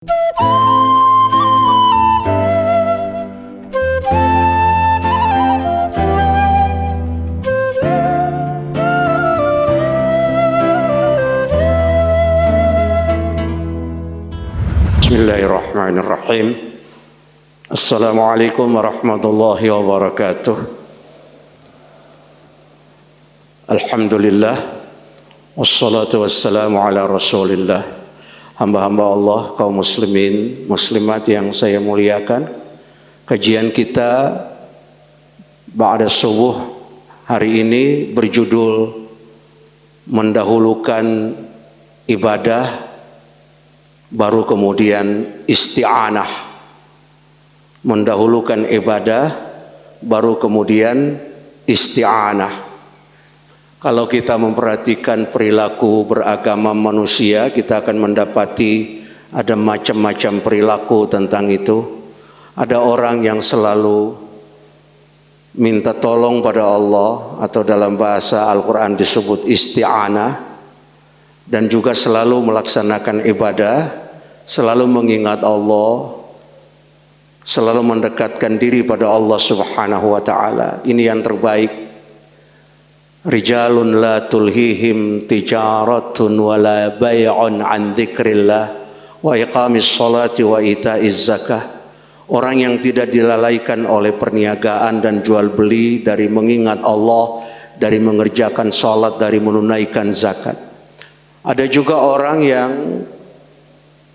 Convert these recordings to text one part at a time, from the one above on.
Bismillahirrahmanirrahim. Assalamualaikum warahmatullahi wabarakatuh. Alhamdulillah, wassalatu wassalamu ala rasulillah. Hamba-hamba Allah, kaum muslimin, muslimat yang saya muliakan, kajian kita ba'da subuh hari ini berjudul mendahulukan ibadah baru kemudian isti'anah. Mendahulukan ibadah baru kemudian isti'anah. Kalau kita memperhatikan perilaku beragama manusia, kita akan mendapati ada macam-macam perilaku tentang itu. Ada orang yang selalu minta tolong pada Allah, atau dalam bahasa Al-Quran disebut isti'anah, dan juga selalu melaksanakan ibadah, selalu mengingat Allah, selalu mendekatkan diri pada Allah Subhanahu wa ta'ala. Ini yang terbaik. Rijalun la tulhihim tijaratun wa la bay'un an dzikrillah wa iqamis sholati wa ita'iz zakah. Orang yang tidak dilalaikan oleh perniagaan dan jual beli dari mengingat Allah, dari mengerjakan sholat, dari menunaikan zakat. Ada juga orang yang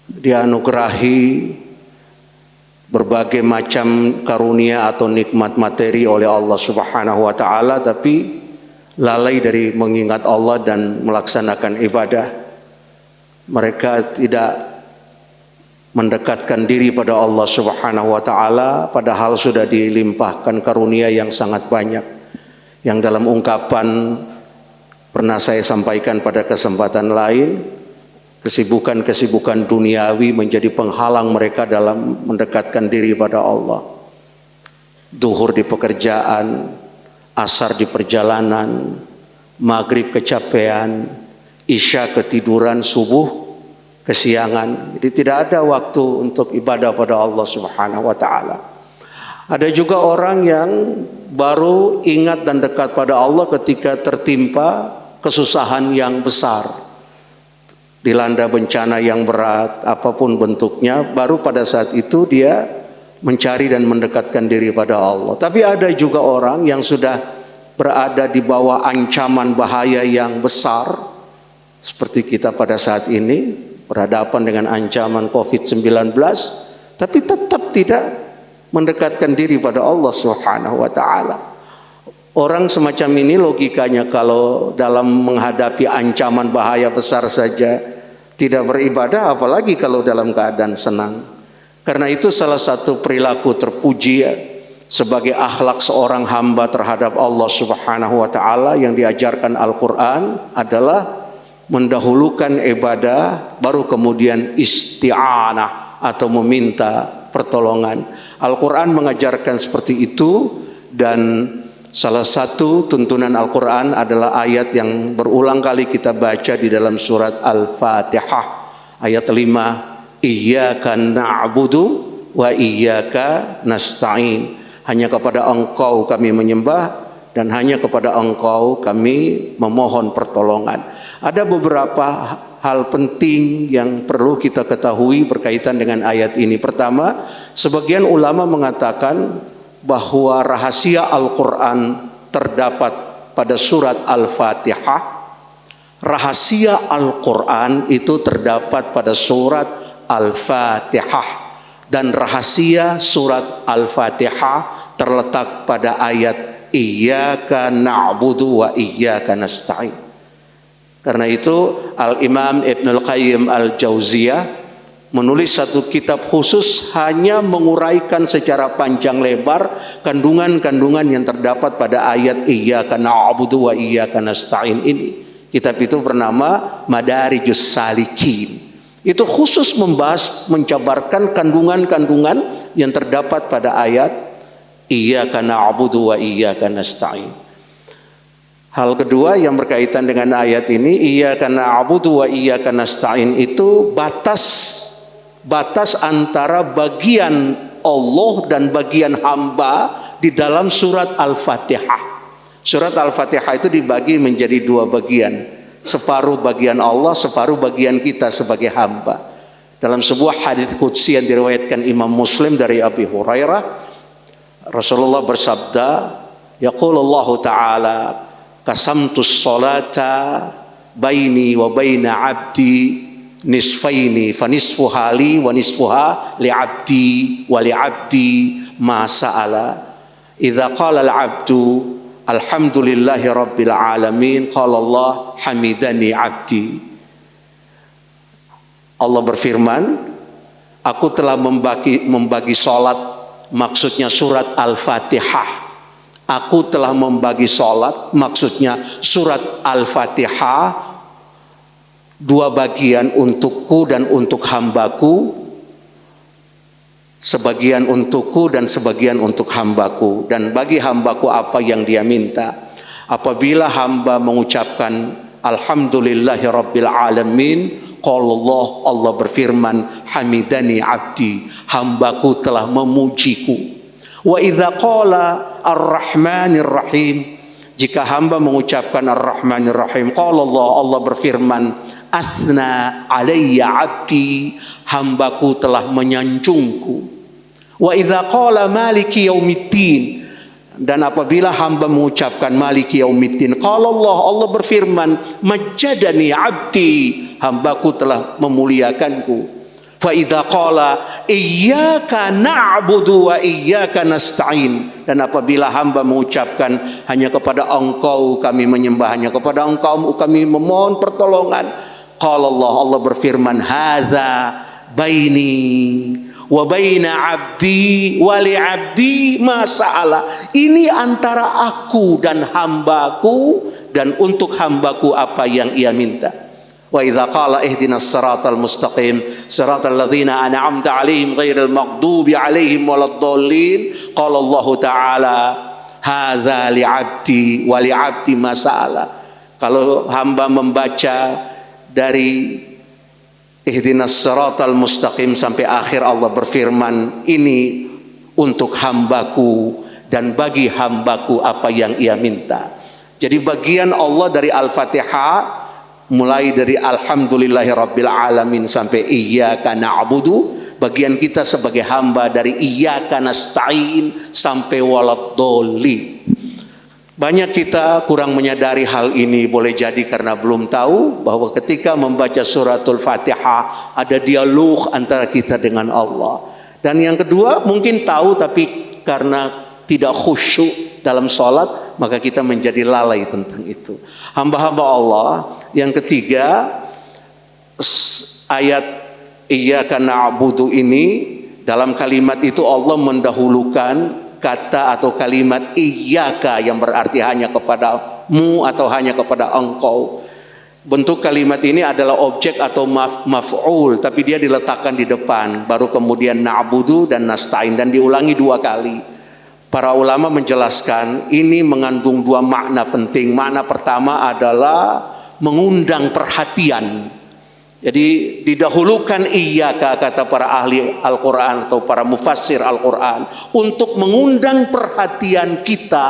dianugerahi berbagai macam karunia atau nikmat materi oleh Allah Subhanahu wa ta'ala, tapi lalai dari mengingat Allah dan melaksanakan ibadah. Mereka tidak mendekatkan diri pada Allah Subhanahu wa ta'ala, padahal sudah dilimpahkan karunia yang sangat banyak, yang dalam ungkapan pernah saya sampaikan pada kesempatan lain, kesibukan-kesibukan duniawi menjadi penghalang mereka dalam mendekatkan diri pada Allah. Duhur di pekerjaan, asar di perjalanan, maghrib kecapean, isya ketiduran, subuh kesiangan. Jadi tidak ada waktu untuk ibadah pada Allah Subhanahu wa ta'ala. Ada juga orang yang baru ingat dan dekat pada Allah ketika tertimpa kesusahan yang besar, dilanda bencana yang berat, apapun bentuknya, baru pada saat itu dia mencari dan mendekatkan diri pada Allah. Tapi ada juga orang yang sudah berada di bawah ancaman bahaya yang besar, seperti kita pada saat ini berhadapan dengan ancaman COVID-19, tapi tetap tidak mendekatkan diri pada Allah Subhanahu wa ta'ala. Orang semacam ini logikanya kalau dalam menghadapi ancaman bahaya besar saja tidak beribadah, apalagi kalau dalam keadaan senang. Karena itu salah satu perilaku terpuji sebagai akhlak seorang hamba terhadap Allah Subhanahu wa ta'ala yang diajarkan Al-Quran adalah mendahulukan ibadah baru kemudian isti'anah atau meminta pertolongan. Al-Quran mengajarkan seperti itu, dan salah satu tuntunan Al-Quran adalah ayat yang berulang kali kita baca di dalam surat Al-Fatihah, ayat 5. Iyyaka na'budu wa iyyaka nasta'in. Hanya kepada Engkau kami menyembah dan hanya kepada Engkau kami memohon pertolongan. Ada beberapa hal penting yang perlu kita ketahui berkaitan dengan ayat ini. Pertama, sebagian ulama mengatakan bahwa rahasia Al-Quran terdapat pada surat Al-Fatihah. Rahasia Al-Quran itu terdapat pada surat Al-Fatihah, dan rahasia surat Al-Fatihah terletak pada ayat Iyyaka na'budu wa iyyaka nasta'in. Karena itu Al-Imam Ibnul Qayyim Al-Jauziyah menulis satu kitab khusus hanya menguraikan secara panjang lebar kandungan-kandungan yang terdapat pada ayat Iyyaka na'budu wa iyyaka nasta'in ini. Kitab itu bernama Madarijus Salikin. Itu khusus membahas, menjabarkan kandungan-kandungan yang terdapat pada ayat Iyyaka na'budu wa iyyaka nasta'in. Hal kedua yang berkaitan dengan ayat ini, Iyyaka na'budu wa iyyaka nasta'in, itu batas batas antara bagian Allah dan bagian hamba di dalam surat Al-Fatihah. Surat Al-Fatihah itu dibagi menjadi dua bagian. Separuh bagian Allah, separuh bagian kita sebagai hamba. Dalam sebuah hadis qudsi yang diriwayatkan Imam Muslim dari Abi Hurairah, Rasulullah bersabda, yaqulullahu ta'ala, qasamtus salata baini wa baina abdi nisfaini fa nisfuha li wa nisfuha li abdi wa li abdi ma sa'ala. Idza qala al-'abdu alhamdulillahi rabbil alamin qala Allah hamidani abdi. Allah berfirman, aku telah membagi salat, maksudnya surat Al-Fatihah. Aku telah membagi salat, maksudnya surat Al-Fatihah, dua bagian untukku dan untuk hambaku, sebagian untukku dan sebagian untuk hambaku, dan bagi hambaku apa yang dia minta. Apabila hamba mengucapkan alhamdulillahi rabbil alamin, Allah berfirman, hamidani abdi, hambaku telah memujiku. Wa idza qala ar-rahmanir rahim, jika hamba mengucapkan ar-rahmanir rahim, Allah berfirman, athna alayya abdi, hambaku telah menyanjungku. Wa idza qala maliki yaumiddin, dan apabila hamba mengucapkan maliki yaumiddin, Allah berfirman, majjadani abdi, hambaku telah memuliakanku. Fa idza qala iyyaka na'budu wa iyyaka nasta'in, dan apabila hamba mengucapkan hanya kepada Engkau kami menyembah, hanya kepada Engkau kami memohon pertolongan, Allah berfirman, hadza baini wa baina abdi wa li abdi ma sa'ala, ini antara aku dan hambaku dan untuk hambaku apa yang ia minta. Wa idza qala ihdinas siratal mustaqim siratal ladzina an'amta 'alaihim ghairil maghdubi 'alaihim waladdallin, qala Allah taala hadza li 'abdi wa li 'abdi ma sa'ala. Kalau hamba membaca dari ihdinas siratal mustaqim sampai akhir, Allah berfirman, ini untuk hambaku dan bagi hambaku apa yang ia minta. Jadi bagian Allah dari Al-Fatihah, mulai dari alhamdulillahi rabbil alamin sampai iyyaka na'budu, bagian kita sebagai hamba dari iyyaka nasta'in sampai waladdallin. Banyak kita kurang menyadari hal ini, boleh jadi karena belum tahu bahwa ketika membaca suratul Fatihah ada dialog antara kita dengan Allah. Dan yang kedua, mungkin tahu tapi karena tidak khusyuk dalam sholat, maka kita menjadi lalai tentang itu. Hamba-hamba Allah. Yang ketiga, ayat iyyaka na'budu ini, dalam kalimat itu Allah mendahulukan kata atau kalimat iyyaka yang berarti hanya kepadamu atau hanya kepada engkau. Bentuk kalimat ini adalah objek atau maf'ul, tapi dia diletakkan di depan, baru kemudian na'budu dan nasta'in, dan diulangi dua kali. Para ulama menjelaskan ini mengandung dua makna penting. Makna pertama adalah mengundang perhatian. Jadi didahulukan iyyaka, kata para ahli Al-Quran atau para mufassir Al-Quran, untuk mengundang perhatian kita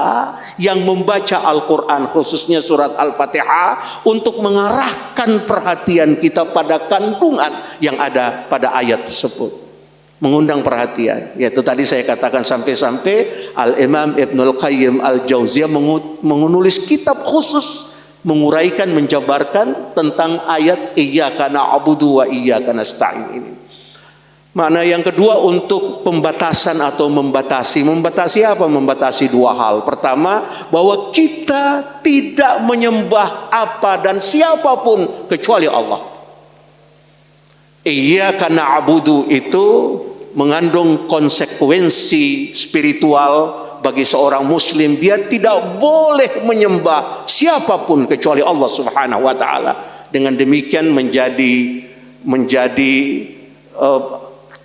yang membaca Al-Quran, khususnya surat Al-Fatihah, untuk mengarahkan perhatian kita pada kandungan yang ada pada ayat tersebut. Mengundang perhatian, yaitu tadi saya katakan sampai-sampai Al-Imam Ibnul Qayyim Al-Jauziyah menulis kitab khusus menguraikan, menjabarkan tentang ayat iyyaka na'budu wa iyyaka nasta'in ini. Makna yang kedua untuk pembatasan atau membatasi. Membatasi apa? Membatasi dua hal. Pertama, bahwa kita tidak menyembah apa dan siapapun kecuali Allah. Iyyaka na'budu itu mengandung konsekuensi spiritual bagi seorang muslim. Dia tidak boleh menyembah siapapun kecuali Allah Subhanahu wa taala. Dengan demikian menjadi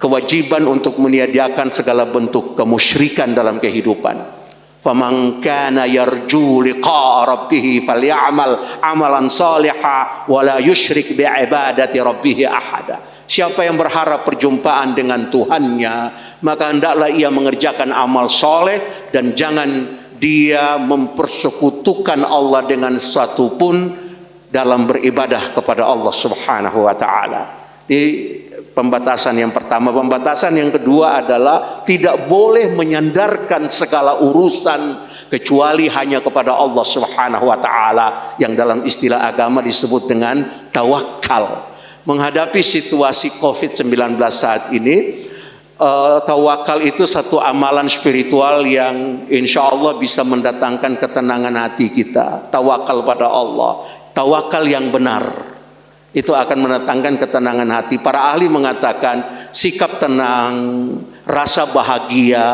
kewajiban untuk meniadakan segala bentuk kemusyrikan dalam kehidupan. Faman kana yarju liqa'a rabbih falyamal amalan salihan wa la yusyrik bi ibadati rabbih ahada. Siapa yang berharap perjumpaan dengan Tuhannya, maka hendaklah ia mengerjakan amal soleh dan jangan dia mempersekutukan Allah dengan sesuatu pun dalam beribadah kepada Allah Subhanahu wa taala. Di pembatasan yang pertama. Pembatasan yang kedua adalah tidak boleh menyandarkan segala urusan kecuali hanya kepada Allah Subhanahu wa taala, yang dalam istilah agama disebut dengan tawakal. Menghadapi situasi COVID-19 saat ini, tawakal itu satu amalan spiritual yang insya Allah bisa mendatangkan ketenangan hati kita. Tawakal pada Allah, tawakal yang benar, itu akan mendatangkan ketenangan hati. Para ahli mengatakan sikap tenang, rasa bahagia,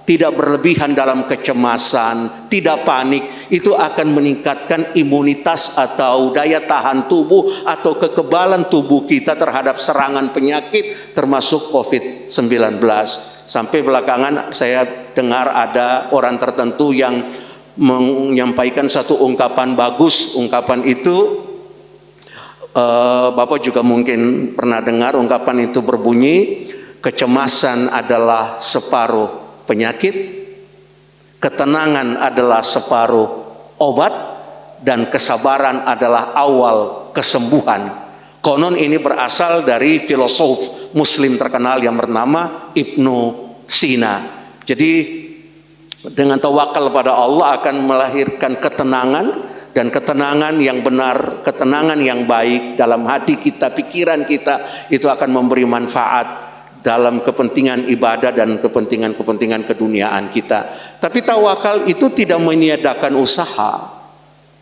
tidak berlebihan dalam kecemasan, tidak panik, itu akan meningkatkan imunitas atau daya tahan tubuh atau kekebalan tubuh kita terhadap serangan penyakit termasuk COVID-19. Sampai belakangan saya dengar ada orang tertentu yang menyampaikan satu ungkapan bagus. Ungkapan itu Bapak juga mungkin pernah dengar. Ungkapan itu berbunyi, kecemasan adalah separuh penyakit, ketenangan adalah separuh obat, dan kesabaran adalah awal kesembuhan. Konon ini berasal dari filosof muslim terkenal yang bernama Ibnu Sina. Jadi dengan tawakal pada Allah akan melahirkan ketenangan, dan ketenangan yang benar, ketenangan yang baik dalam hati kita, pikiran kita, itu akan memberi manfaat dalam kepentingan ibadah dan kepentingan keduniaan kita. Tapi tawakal itu tidak meniadakan usaha.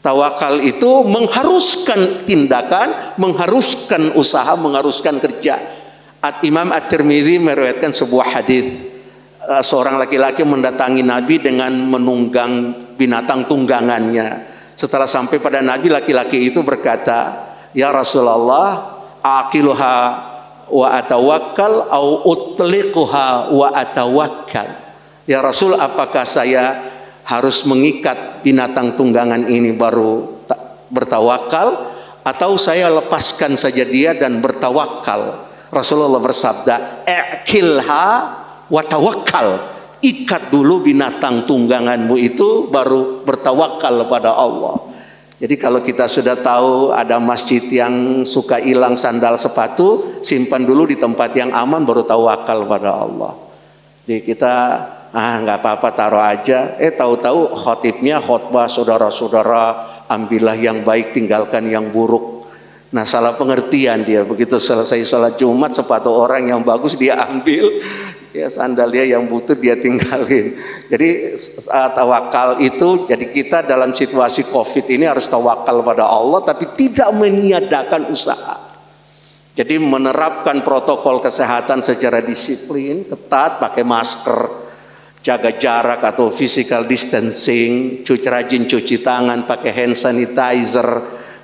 Tawakal itu mengharuskan tindakan, mengharuskan usaha, mengharuskan kerja. Imam At-Tirmidzi meriwayatkan sebuah hadis. Seorang laki-laki mendatangi Nabi dengan menunggang binatang tunggangannya. Setelah sampai pada Nabi, laki-laki itu berkata, "Ya Rasulullah, aqiluha wa atawakkal au utliquha wa atawakkal." Ya Rasul, apakah saya harus mengikat binatang tunggangan ini baru bertawakal, atau saya lepaskan saja dia dan bertawakal? Rasulullah bersabda, "I'kilha wa tawakkal." Ikat dulu binatang tungganganmu itu, baru bertawakal pada Allah. Jadi kalau kita sudah tahu ada masjid yang suka hilang sandal sepatu, simpan dulu di tempat yang aman, baru tawakal pada Allah. Jadi kita nggak apa-apa, taruh aja. Tahu-tahu khotibnya khotbah, saudara-saudara ambillah yang baik, tinggalkan yang buruk. Nah, salah pengertian dia. Begitu selesai sholat Jumat, sepatu orang yang bagus dia ambil, ya sandal dia yang butuh dia tinggalin. Jadi tawakal itu, jadi kita dalam situasi COVID ini harus tawakal pada Allah, tapi tidak meniadakan usaha. Jadi menerapkan protokol kesehatan secara disiplin, ketat, pakai masker, jaga jarak atau physical distancing, rajin cuci tangan, pakai hand sanitizer,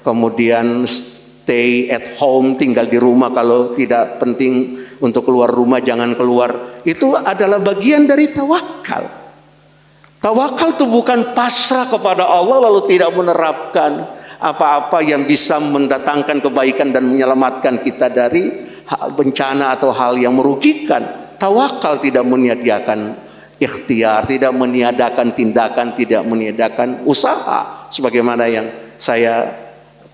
kemudian stay at home, tinggal di rumah, kalau tidak penting untuk keluar rumah jangan keluar. Itu adalah bagian dari tawakal. Tawakal itu bukan pasrah kepada Allah lalu tidak menerapkan apa-apa yang bisa mendatangkan kebaikan dan menyelamatkan kita dari bencana atau hal yang merugikan. Tawakal tidak meniadakan ikhtiar, tidak meniadakan tindakan, tidak meniadakan usaha, sebagaimana yang saya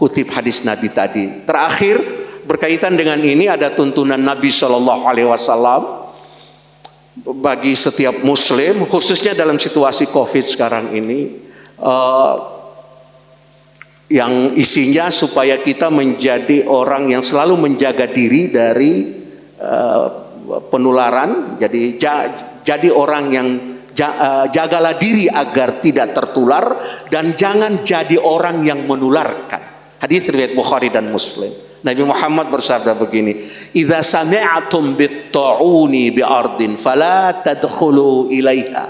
kutip hadis Nabi tadi. Terakhir, berkaitan dengan ini ada tuntunan Nabi Shallallahu Alaihi Wasallam bagi setiap Muslim, khususnya dalam situasi COVID sekarang ini, yang isinya supaya kita menjadi orang yang selalu menjaga diri dari penularan. Jadi orang yang jagalah diri agar tidak tertular, dan jangan jadi orang yang menularkan. Hadis riwayat Bukhari dan Muslim. Nabi Muhammad bersabda begini, "Idza sami'tum bit-ta'uni bi ardin fala tadkhulu ilaiha,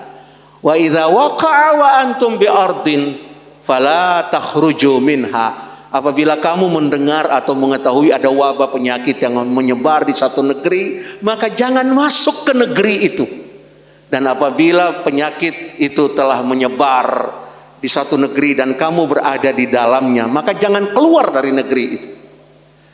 wa idza waqa'a wa antum bi ardin fala takhruju minha." Apabila kamu mendengar atau mengetahui ada wabah penyakit yang menyebar di satu negeri, maka jangan masuk ke negeri itu. Dan apabila penyakit itu telah menyebar di satu negeri dan kamu berada di dalamnya, maka jangan keluar dari negeri itu.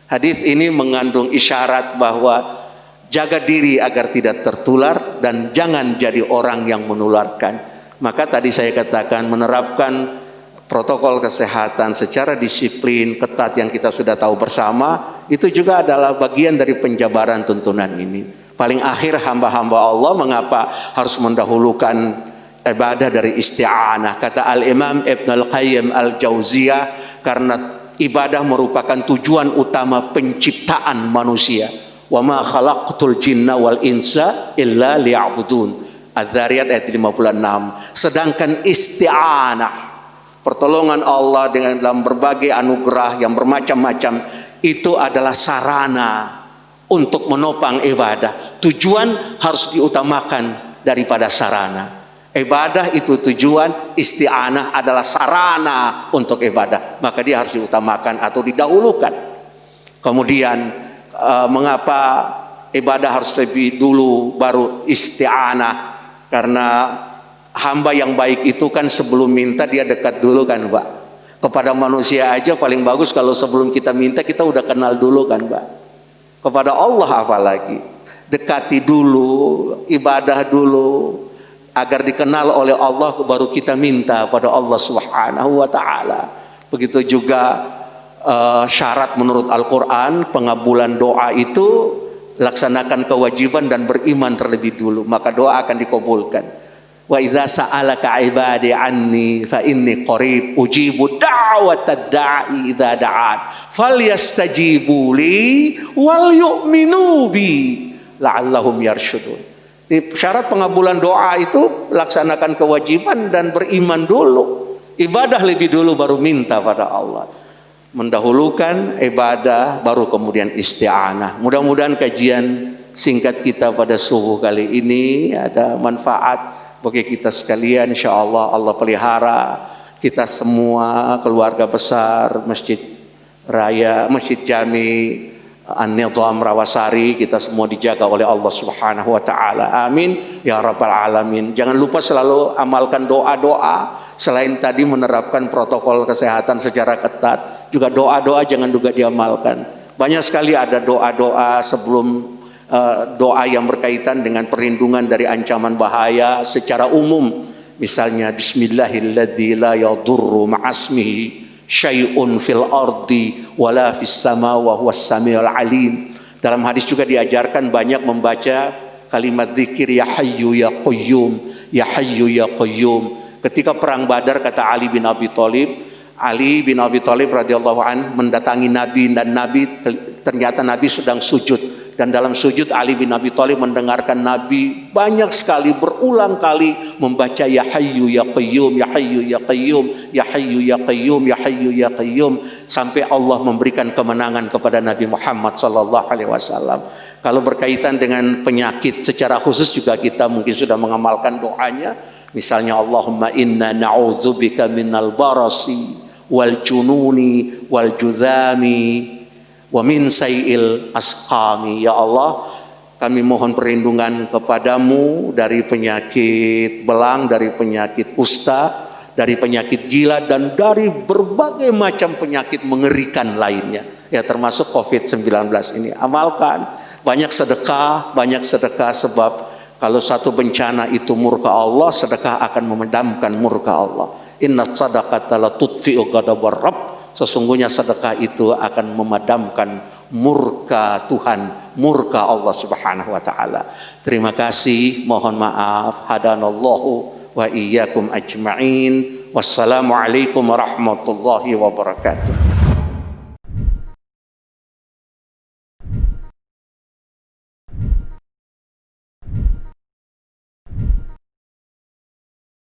Hadis ini mengandung isyarat bahwa jaga diri agar tidak tertular dan jangan jadi orang yang menularkan. Maka tadi saya katakan menerapkan protokol kesehatan secara disiplin, ketat yang kita sudah tahu bersama, itu juga adalah bagian dari penjabaran tuntunan ini. Paling akhir hamba-hamba Allah mengapa harus mendahulukan ibadah dari isti'anah. Kata Al-Imam Ibn Al-Qayyim Al-Jauziyah, karena ibadah merupakan tujuan utama penciptaan manusia. Wa ma khalaqtul jinna wal insa illa liya'budun. Adz-Dzariyat ayat 56. Sedangkan isti'anah, pertolongan Allah dengan dalam berbagai anugerah yang bermacam-macam, itu adalah sarana untuk menopang ibadah. Tujuan harus diutamakan daripada sarana. Ibadah itu tujuan, isti'anah adalah sarana untuk ibadah. Maka dia harus diutamakan atau didahulukan. Kemudian mengapa ibadah harus lebih dulu baru isti'anah? Karena hamba yang baik itu kan sebelum minta dia dekat dulu kan, Pak. Kepada manusia aja paling bagus kalau sebelum kita minta kita udah kenal dulu kan, Pak. Kepada Allah apalagi. Dekati dulu, ibadah dulu, agar dikenal oleh Allah baru kita minta pada Allah Subhanahu wa taala. Begitu juga syarat menurut Al-Qur'an pengabulan doa itu laksanakan kewajiban dan beriman terlebih dulu, maka doa akan dikabulkan. Wa idza sa'alaka 'ibadi 'anni fa inni qarib ujibu da'watad da'i idza da'an falyastajibu li wal yu'minu bi la'allahum yarshudun. Di syarat pengabulan doa itu laksanakan kewajiban dan beriman dulu. Ibadah lebih dulu baru minta pada Allah. Mendahulukan ibadah baru kemudian isti'anah. Mudah-mudahan kajian singkat kita pada subuh kali ini ada manfaat bagi kita sekalian. InsyaAllah Allah pelihara kita semua, keluarga besar Masjid Raya, Masjid Jami An-Nidham Rawasari, kita semua dijaga oleh Allah Subhanahu wa taala. Amin ya rabbal alamin. Jangan lupa selalu amalkan doa-doa. Selain tadi menerapkan protokol kesehatan secara ketat, juga doa-doa jangan juga diamalkan. Banyak sekali ada doa-doa sebelum doa yang berkaitan dengan perlindungan dari ancaman bahaya secara umum. Misalnya bismillahilladzi la yadurru ma'asmihi syai'un fil ardi wala fis sama wa huwas samiul alim. Dalam hadis juga diajarkan banyak membaca kalimat zikir ya hayyu ya qayyum, ya hayyu ya qayyum. Ketika perang Badar, kata Ali bin Abi Thalib radhiyallahu an mendatangi Nabi, dan ternyata Nabi sedang sujud, dan dalam sujud Ali bin Abi Thalib mendengarkan Nabi banyak sekali berulang kali membaca ya hayyu ya qayyum, ya hayyu ya qayyum, ya hayyu ya qayyum, ya hayyu ya qayyum, sampai Allah memberikan kemenangan kepada Nabi Muhammad sallallahu alaihi wasallam. Kalau berkaitan dengan penyakit secara khusus juga kita mungkin sudah mengamalkan doanya. Misalnya Allahumma inna na'udzubika minal barasi wal jununi wal juzami wa min sayil asqami. Ya Allah, kami mohon perlindungan kepadamu dari penyakit belang, dari penyakit kusta, dari penyakit gila, dan dari berbagai macam penyakit mengerikan lainnya. Ya, termasuk COVID-19 ini. Amalkan, banyak sedekah sebab kalau satu bencana itu murka Allah, sedekah akan memadamkan murka Allah. Inna sadaqata la tudfi'u ghadabar rabb. Sesungguhnya sedekah itu akan memadamkan murka Tuhan, murka Allah Subhanahu wa taala. Terima kasih, mohon maaf. Hadanallahu wa iyyakum ajma'in. Wassalamualaikum warahmatullahi wabarakatuh.